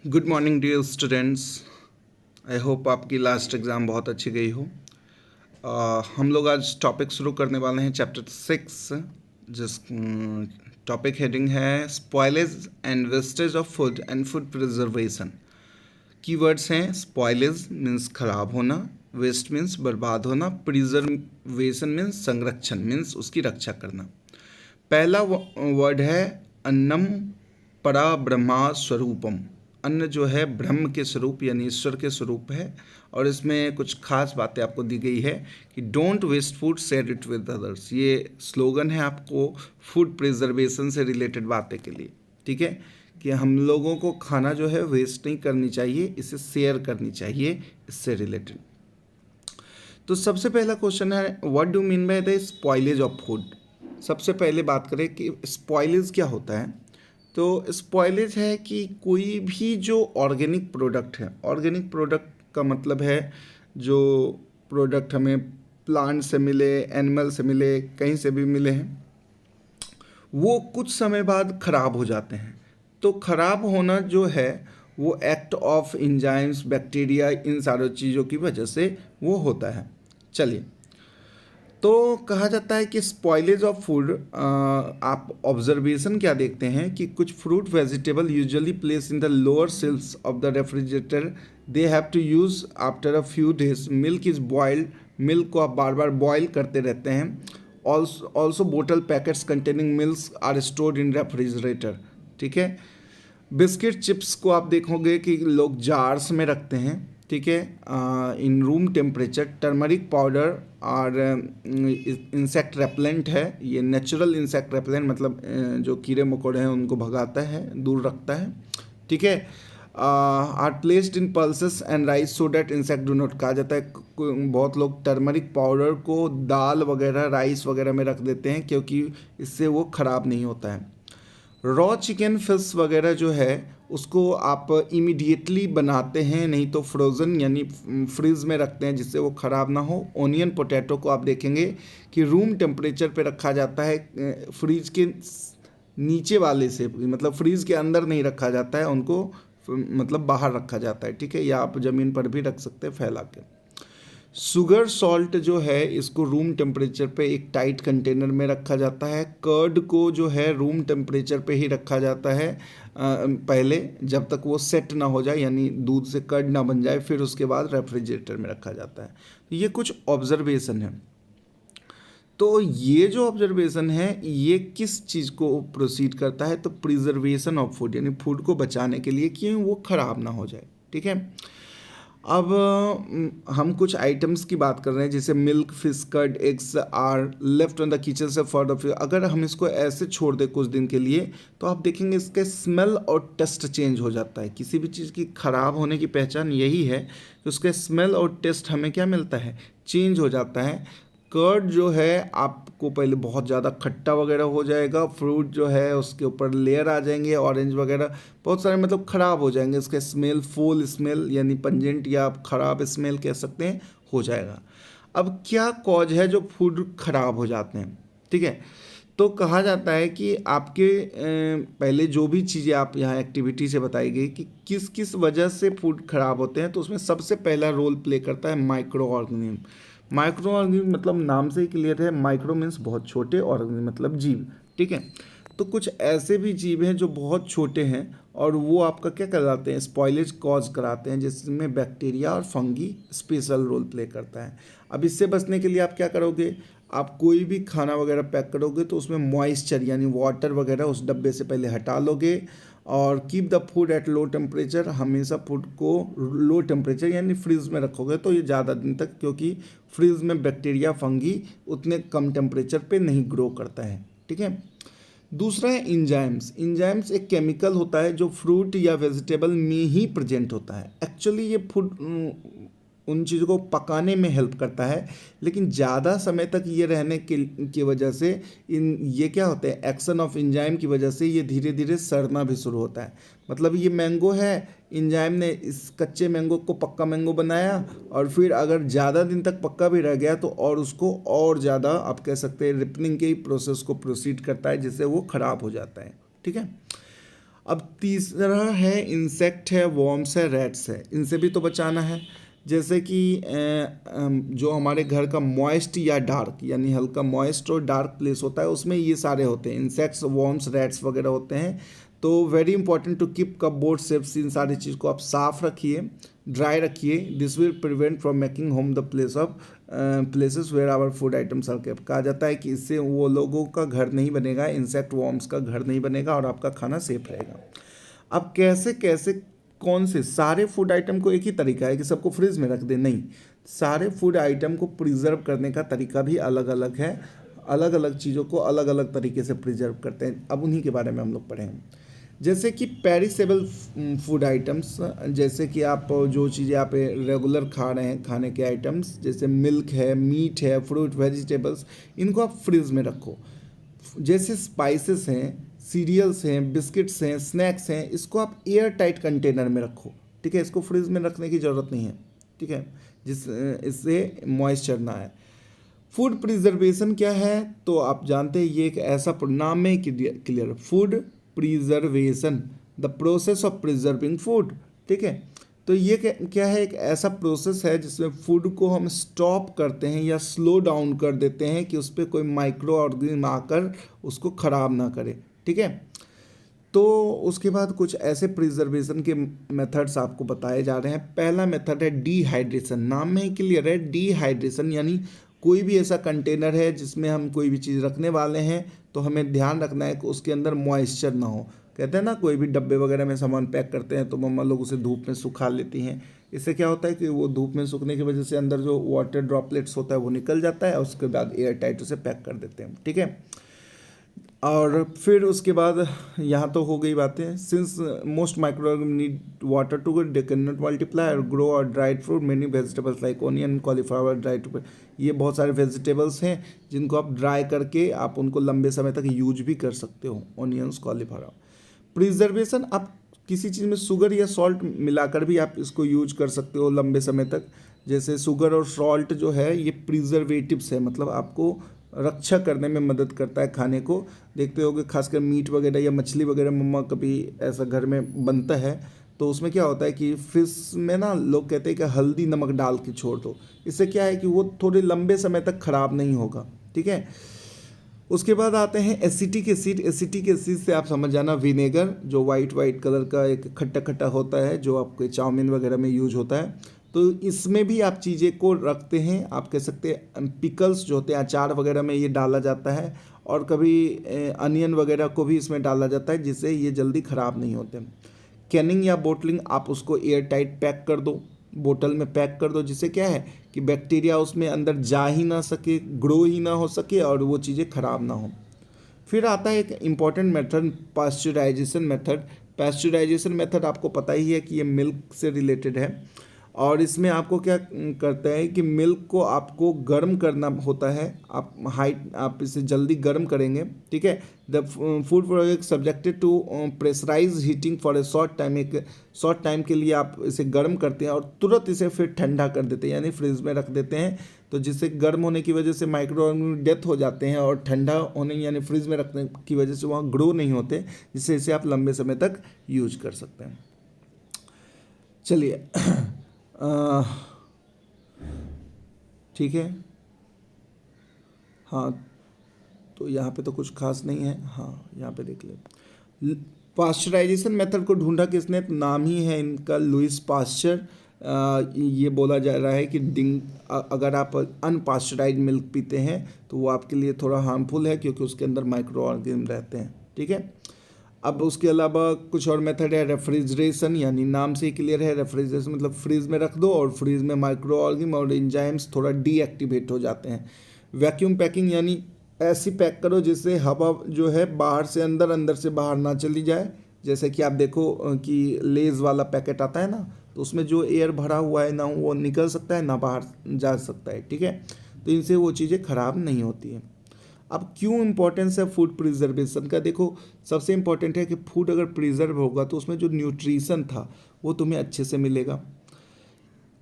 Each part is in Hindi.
Good morning dear students. I hope आपकी लास्ट एग्ज़ाम बहुत अच्छी गई हो। हम लोग आज टॉपिक शुरू करने वाले हैं चैप्टर 6, जिस टॉपिक हेडिंग है spoilage and wastage of food and food preservation. Keywords हैं स्पॉइलेज मीन्स खराब होना, वेस्ट मीन्स बर्बाद होना, प्रिजर्वेशन मीन्स संरक्षण मीन्स उसकी रक्षा करना। पहला वर्ड है अन्नम परा ब्रह्मा स्वरूपम। अन्न जो है ब्रह्म के स्वरूप यानी ईश्वर के स्वरूप है, और इसमें कुछ खास बातें आपको दी गई है कि don't waste food, share it with others. ये स्लोगन है आपको फूड प्रिजर्वेशन से रिलेटेड बातें के लिए, ठीक है, कि हम लोगों को खाना जो है वेस्ट नहीं करनी चाहिए, इसे शेयर करनी चाहिए, इससे रिलेटेड। तो सबसे पहला क्वेश्चन है what do mean by the spoilage of food. सबसे पहले बात करें कि स्पॉइलेज क्या होता है। तो स्पॉइलेज है कि कोई भी जो ऑर्गेनिक प्रोडक्ट है, ऑर्गेनिक प्रोडक्ट का मतलब है जो प्रोडक्ट हमें प्लांट से मिले, एनिमल से मिले, कहीं से भी मिले हैं, वो कुछ समय बाद ख़राब हो जाते हैं। तो ख़राब होना जो है वो एक्ट ऑफ एंजाइम्स, बैक्टीरिया, इन सारी चीज़ों की वजह से वो होता है। चलिए, तो कहा जाता है कि स्पॉइलेज ऑफ फूड, आप ऑब्जर्वेशन क्या देखते हैं कि कुछ fruit vegetable usually place in the lower shelfs of the refrigerator, they have to use after a few days. Milk is boiled, milk को आप बार बार बॉयल करते रहते हैं। Also bottle packets containing milk are stored in refrigerator, ठीक है। बिस्किट चिप्स को आप देखोगे कि लोग जार्स में रखते हैं, ठीक है, in room temperature. Turmeric powder और इंसेक्ट रेपेलेंट है, ये नेचुरल इंसेक्ट रेपेलेंट, मतलब जो कीड़े मकोड़े हैं उनको भगाता है, दूर रखता है, ठीक है। Are placed in pulses and rice so that insect do not. कहा जाता है बहुत लोग टर्मरिक पाउडर को दाल वगैरह, राइस वगैरह में रख देते हैं क्योंकि इससे वो ख़राब नहीं होता है। रॉ चिकन, फिश वगैरह जो है उसको आप इमीडिएटली बनाते हैं, नहीं तो फ्रोज़न यानी फ्रीज में रखते हैं जिससे वो ख़राब ना हो। ओनियन, पोटैटो को आप देखेंगे कि रूम टेम्परेचर पे रखा जाता है, फ्रीज के नीचे वाले से, मतलब फ्रीज के अंदर नहीं रखा जाता है, उनको मतलब बाहर रखा जाता है, ठीक है, या आप ज़मीन पर भी रख सकते हैं फैला के। शुगर सॉल्ट जो है इसको रूम टेम्परेचर पे एक टाइट कंटेनर में रखा जाता है। कर्ड को जो है रूम टेम्परेचर पे ही रखा जाता है पहले, जब तक वो सेट ना हो जाए यानी दूध से कर्ड ना बन जाए, फिर उसके बाद रेफ्रिजरेटर में रखा जाता है। ये कुछ ऑब्जर्वेशन है। तो ये जो ऑब्जर्वेशन है ये किस चीज़ को प्रोसीड करता है, तो प्रिजर्वेशन ऑफ फूड, यानी फूड को बचाने के लिए कि वो ख़राब ना हो जाए, ठीक है। अब हम कुछ आइटम्स की बात कर रहे हैं, जैसे milk, fish, curd, eggs are left on the kitchen से फॉर द फ्यू। अगर हम इसको ऐसे छोड़ दें कुछ दिन के लिए तो आप देखेंगे इसके स्मेल और टेस्ट चेंज हो जाता है। किसी भी चीज़ की ख़राब होने की पहचान यही है कि उसके स्मेल और टेस्ट हमें क्या मिलता है, चेंज हो जाता है। कर्ड जो है आपको पहले बहुत ज़्यादा खट्टा वगैरह हो जाएगा, फ्रूट जो है उसके ऊपर लेयर आ जाएंगे, ऑरेंज वगैरह बहुत सारे, मतलब ख़राब हो जाएंगे। इसका स्मेल, फूल स्मेल यानी पंजेंट या आप ख़राब स्मेल कह सकते हैं, हो जाएगा। अब क्या कॉज है जो फूड ख़राब हो जाते हैं, ठीक है। तो कहा जाता है कि आपके पहले जो भी चीज़ें आप यहाँ एक्टिविटी से बताई गई कि किस किस वजह से फूड ख़राब होते हैं, तो उसमें सबसे पहला रोल प्ले करता है माइक्रो ऑर्गेनिज्म। माइक्रो ऑर्गेनिज्म मतलब नाम से ही क्लियर है, माइक्रो मीन्स बहुत छोटे, ऑर्गेनिज्म मतलब जीव, ठीक है। तो कुछ ऐसे भी जीव हैं जो बहुत छोटे हैं और वो आपका क्या कराते हैं, स्पॉइलेज कॉज कराते हैं, जिसमें बैक्टीरिया और फंगी स्पेशल रोल प्ले करता है। अब इससे बचने के लिए आप क्या करोगे, आप कोई भी खाना वगैरह पैक करोगे तो उसमें मॉइस्चर यानी वाटर वगैरह उस डब्बे से पहले हटा लोगे, और keep the food at low temperature. हमेशा फूड को लो टेम्परेचर यानी फ्रीज में रखोगे तो ये ज़्यादा दिन तक, क्योंकि फ्रीज में बैक्टीरिया, फंगी उतने कम टेम्परेचर पे नहीं ग्रो करता है, ठीक है। दूसरा है इंजाइम्स। इंजाइम्स एक केमिकल होता है जो फ्रूट या वेजिटेबल में ही प्रेजेंट होता है। एक्चुअली ये फूड उन चीज़ों को पकाने में हेल्प करता है, लेकिन ज़्यादा समय तक ये रहने की वजह से ये क्या होते हैं, एक्शन ऑफ इंजाइम की वजह से ये धीरे धीरे सड़ना भी शुरू होता है। मतलब ये मैंगो है, इंजाइम ने इस कच्चे मैंगो को पक्का मैंगो बनाया, और फिर अगर ज़्यादा दिन तक पक्का भी रह गया तो और उसको और ज़्यादा आप कह सकते हैं रिपनिंग के ही प्रोसेस को प्रोसीड करता है, जिससे वो ख़राब हो जाता है, ठीक है। अब तीसरा है इंसेक्ट है, वॉर्म्स है, रैट्स है, इनसे भी तो बचाना है। जैसे कि जो हमारे घर का मॉइस्ट या डार्क, यानी हल्का मॉइस्ट और डार्क प्लेस होता है, उसमें ये सारे होते हैं, इंसेक्ट्स, वॉर्म्स, रैट्स वगैरह होते हैं। तो very important to keep cupboard safe. इन सारी चीज़ को आप साफ रखिए, ड्राई रखिए। This will prevent from making home the place of places where our food items are kept. कहा जाता है कि इससे वो लोगों का घर नहीं बनेगा, इंसेक्ट वॉर्म्स का घर नहीं बनेगा, और आपका खाना सेफ रहेगा। अब कैसे कैसे कौन से सारे फूड आइटम को एक ही तरीका है कि सबको फ्रिज में रख दें? नहीं, सारे फूड आइटम को प्रिजर्व करने का तरीका भी अलग अलग है। अलग अलग चीज़ों को अलग अलग तरीके से प्रिजर्व करते हैं। अब उन्हीं के बारे में हम लोग पढ़ेंगे। जैसे कि पेरिसेबल फूड आइटम्स, जैसे कि आप जो चीज़ें आप रेगुलर खा रहे हैं, खाने के आइटम्स, जैसे मिल्क है, मीट है, फ्रूट, वेजिटेबल्स, इनको आप फ्रिज में रखो। जैसे स्पाइसेस हैं, सीरियल्स हैं, बिस्किट्स हैं, स्नैक्स हैं, इसको आप एयर टाइट कंटेनर में रखो। ठीक है, इसको फ्रिज में रखने की ज़रूरत नहीं है। ठीक है, इससे मॉइस्चर ना आए। फूड प्रिजर्वेशन क्या है? तो आप जानते हैं ये एक ऐसा नाम में clear, food preservation, the process of preserving food. ठीक है, तो ये क्या है? एक ऐसा प्रोसेस है जिसमें फूड को हम स्टॉप करते हैं या स्लो डाउन कर देते हैं कि उस पर कोई माइक्रो ऑर्गेनिज्म आकर उसको ख़राब ना करे। ठीक है, तो उसके बाद कुछ ऐसे प्रिजर्वेशन के मेथड्स आपको बताए जा रहे हैं। पहला मेथड है डिहाइड्रेशन। नाम में ही क्लियर है, डिहाइड्रेशन यानी कोई भी ऐसा कंटेनर है जिसमें हम कोई भी चीज़ रखने वाले हैं, तो हमें ध्यान रखना है कि उसके अंदर मॉइस्चर ना हो। कहते हैं ना, कोई भी डब्बे वगैरह में सामान पैक करते हैं तो मम्मा लोग उसे धूप में सुखा लेती हैं। इससे क्या होता है कि वो धूप में सूखने की वजह से अंदर जो वाटर ड्रॉपलेट्स होता है वो निकल जाता है, और उसके बाद एयर टाइट उसे पैक कर देते हैं। ठीक है, और फिर उसके बाद यहाँ तो हो गई बातें। Since most micro need water to they cannot नॉट मल्टीप्लाई और ग्रो और dried fruit many vegetables like onion, cauliflower, dry too, ये बहुत सारे वेजिटेबल्स हैं जिनको आप ड्राई करके आप उनको लंबे समय तक यूज भी कर सकते हो। Onions, cauliflower. प्रिजर्वेशन, आप किसी चीज़ में शुगर या सॉल्ट मिलाकर भी आप इसको यूज कर सकते हो लंबे समय तक। जैसे शुगर और सॉल्ट जो है ये प्रिजर्वेटिव्स है, मतलब आपको रक्षा करने में मदद करता है खाने को। देखते होगे खासकर मीट वगैरह या मछली वगैरह, मम्मा कभी ऐसा घर में बनता है तो उसमें क्या होता है कि फिश में ना लोग कहते हैं कि हल्दी नमक डाल के छोड़ दो। इससे क्या है कि वो थोड़े लंबे समय तक खराब नहीं होगा। ठीक है, उसके बाद आते हैं एसिटिक एसिड। एसिटिक एसिड से आप समझ जाना विनेगर, जो वाइट वाइट कलर का एक खट्टा खट्टा होता है, जो आपके चाउमीन वगैरह में यूज होता है। तो इसमें भी आप चीज़ें को रखते हैं, आप कह सकते हैं पिकल्स जो होते हैं, अचार वगैरह में ये डाला जाता है, और कभी अनियन वगैरह को भी इसमें डाला जाता है, जिससे ये जल्दी ख़राब नहीं होते। कैनिंग या बोटलिंग, आप उसको एयर टाइट पैक कर दो, बोतल में पैक कर दो, जिससे क्या है कि बैक्टीरिया उसमें अंदर जा ही ना सके, ग्रो ही ना हो सके, और वो चीज़ें ख़राब ना हो। फिर आता है एक important method, pasteurization method. Pasteurization method आपको पता ही है कि ये मिल्क से रिलेटेड है, और इसमें आपको क्या करता है कि मिल्क को आपको गर्म करना होता है। आप इसे जल्दी गर्म करेंगे। ठीक है, the food product subjected to pressurize heating for a short time, एक शॉर्ट टाइम के लिए आप इसे गर्म करते हैं और तुरंत इसे फिर ठंडा कर देते हैं, यानी फ्रिज में रख देते हैं। तो जिससे गर्म होने की वजह से माइक्रो ऑर्गेनिज्म डेथ हो जाते हैं, और ठंडा होने यानी फ्रिज में रखने की वजह से वहाँ ग्रो नहीं होते, जिससे इसे आप लंबे समय तक यूज कर सकते हैं। चलिए ठीक है, हाँ, तो यहाँ पे तो कुछ खास नहीं है। हाँ, यहाँ पे देख ले, पास्चराइजेशन मेथड को ढूंढा किसने? तो नाम ही है इनका, लुइस पास्चर। ये बोला जा रहा है कि अगर आप अनपास्चराइज मिल्क पीते हैं तो वो आपके लिए थोड़ा हार्मफुल है, क्योंकि उसके अंदर माइक्रो ऑर्गेनिज्म रहते हैं। ठीक है, अब उसके अलावा कुछ और मेथड है, रेफ्रिजरेशन, यानी नाम से ही क्लियर है, रेफ्रिजरेशन मतलब फ्रीज में रख दो और फ्रीज में माइक्रो ऑर्गेनिज्म और एंजाइम्स थोड़ा डीएक्टिवेट हो जाते हैं। वैक्यूम पैकिंग, यानी ऐसी पैक करो जिससे हवा जो है बाहर से अंदर, अंदर से बाहर ना चली जाए। जैसे कि आप देखो कि लेज़ वाला पैकेट आता है ना, तो उसमें जो एयर भरा हुआ है ना वो निकल सकता है ना बाहर जा सकता है। ठीक है, तो इनसे वो चीज़ें ख़राब नहीं होती हैं। अब क्यों इम्पोर्टेंस है फूड प्रिजर्वेशन का? देखो, सबसे इम्पोर्टेंट है कि फूड अगर प्रिजर्व होगा तो उसमें जो न्यूट्रिशन था वो तुम्हें अच्छे से मिलेगा।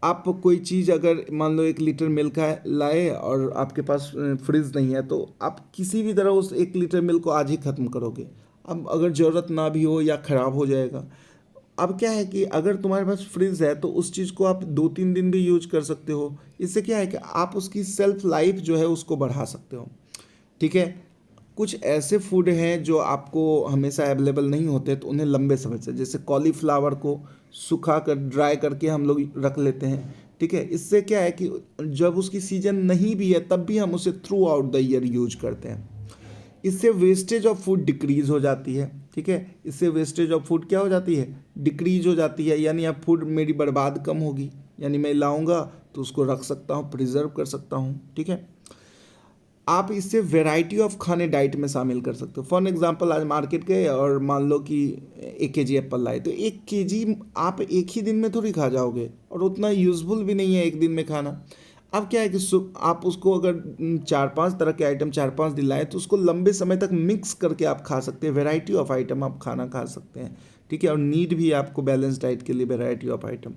आप कोई चीज़ अगर मान लो 1 लीटर मिल्क लाए और आपके पास फ्रिज नहीं है, तो आप किसी भी तरह उस 1 लीटर मिल्क को आज ही ख़त्म करोगे। अब अगर ज़रूरत ना भी हो या ख़राब हो जाएगा। अब क्या है कि अगर तुम्हारे पास फ्रिज है तो उस चीज़ को आप 2-3 दिन भी यूज कर सकते हो। इससे क्या है कि आप उसकी सेल्फ लाइफ जो है उसको बढ़ा सकते हो। ठीक है। कुछ ऐसे फूड हैं जो आपको हमेशा अवेलेबल नहीं होते, तो उन्हें लंबे समय से, जैसे कॉलीफ्लावर को सुखा कर ड्राई करके हम लोग रख लेते हैं। ठीक है। इससे क्या है कि जब उसकी सीजन नहीं भी है तब भी हम उसे through out the year use करते हैं। इससे वेस्टेज ऑफ फूड डिक्रीज हो जाती है। ठीक है। इससे वेस्टेज ऑफ फूड क्या हो जाती है, डिक्रीज हो जाती है। यानी अब फूड मेरी बर्बाद कम होगी, यानी मैं लाऊंगा तो उसको रख सकता हूँ, प्रिजर्व कर सकता हूँ। ठीक है। आप इससे वैरायटी ऑफ खाने डाइट में शामिल कर सकते हो। फॉर एग्जांपल आज मार्केट गए और मान लो कि 1 kg एप्पल लाए, तो 1 kg आप एक ही दिन में थोड़ी खा जाओगे, और उतना यूजफुल भी नहीं है एक दिन में खाना। अब क्या है कि आप उसको अगर 4-5 तरह के आइटम 4-5 दिन लाए तो उसको लंबे समय तक मिक्स करके आप खा सकते हैं। वैरायटी ऑफ आइटम आप खाना खा सकते हैं। ठीक है। और नीड भी आपको बैलेंस डाइट के लिए वैरायटी ऑफ आइटम।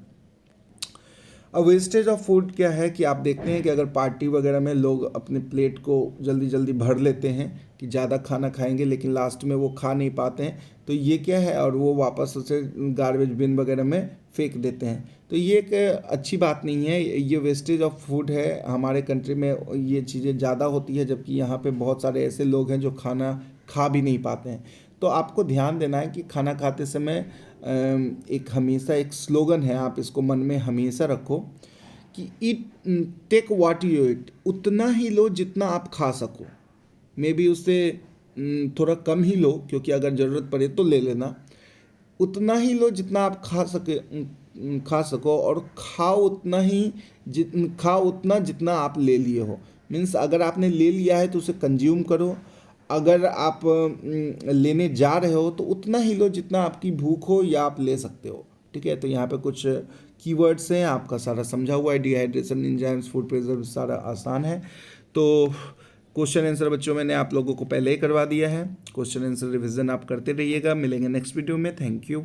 अब वेस्टेज ऑफ फूड क्या है कि आप देखते हैं कि अगर पार्टी वगैरह में लोग अपने प्लेट को जल्दी जल्दी भर लेते हैं कि ज़्यादा खाना खाएंगे, लेकिन लास्ट में वो खा नहीं पाते हैं, तो ये क्या है, और वो वापस उसे गार्बेज बिन वगैरह में फेंक देते हैं। तो ये एक अच्छी बात नहीं है, ये वेस्टेज ऑफ फूड है। हमारे कंट्री में ये चीज़ें ज़्यादा होती है, जबकि यहाँ पे बहुत सारे ऐसे लोग हैं जो खाना खा भी नहीं पाते हैं। तो आपको ध्यान देना है कि खाना खाते समय एक हमेशा एक स्लोगन है, आप इसको मन में हमेशा रखो कि ईट टेक व्हाट यू ईट, उतना ही लो जितना आप खा सको। मे बी उससे थोड़ा कम ही लो, क्योंकि अगर ज़रूरत पड़े तो ले लेना। उतना ही लो जितना आप खा सको, और खाओ उतना जितना आप ले लिए हो। मीन्स अगर आपने ले लिया है तो उसे कंज्यूम करो। अगर आप लेने जा रहे हो तो उतना ही लो जितना आपकी भूख हो या आप ले सकते हो। ठीक है। तो यहाँ पे कुछ कीवर्ड्स हैं, आपका सारा समझा हुआ है। डिहाइड्रेशन, एंजाइम्स, फूड प्रिजर्व, सारा आसान है। तो क्वेश्चन आंसर बच्चों मैंने आप लोगों को पहले ही करवा दिया है। क्वेश्चन आंसर रिविजन आप करते रहिएगा। मिलेंगे नेक्स्ट वीडियो में। Thank you.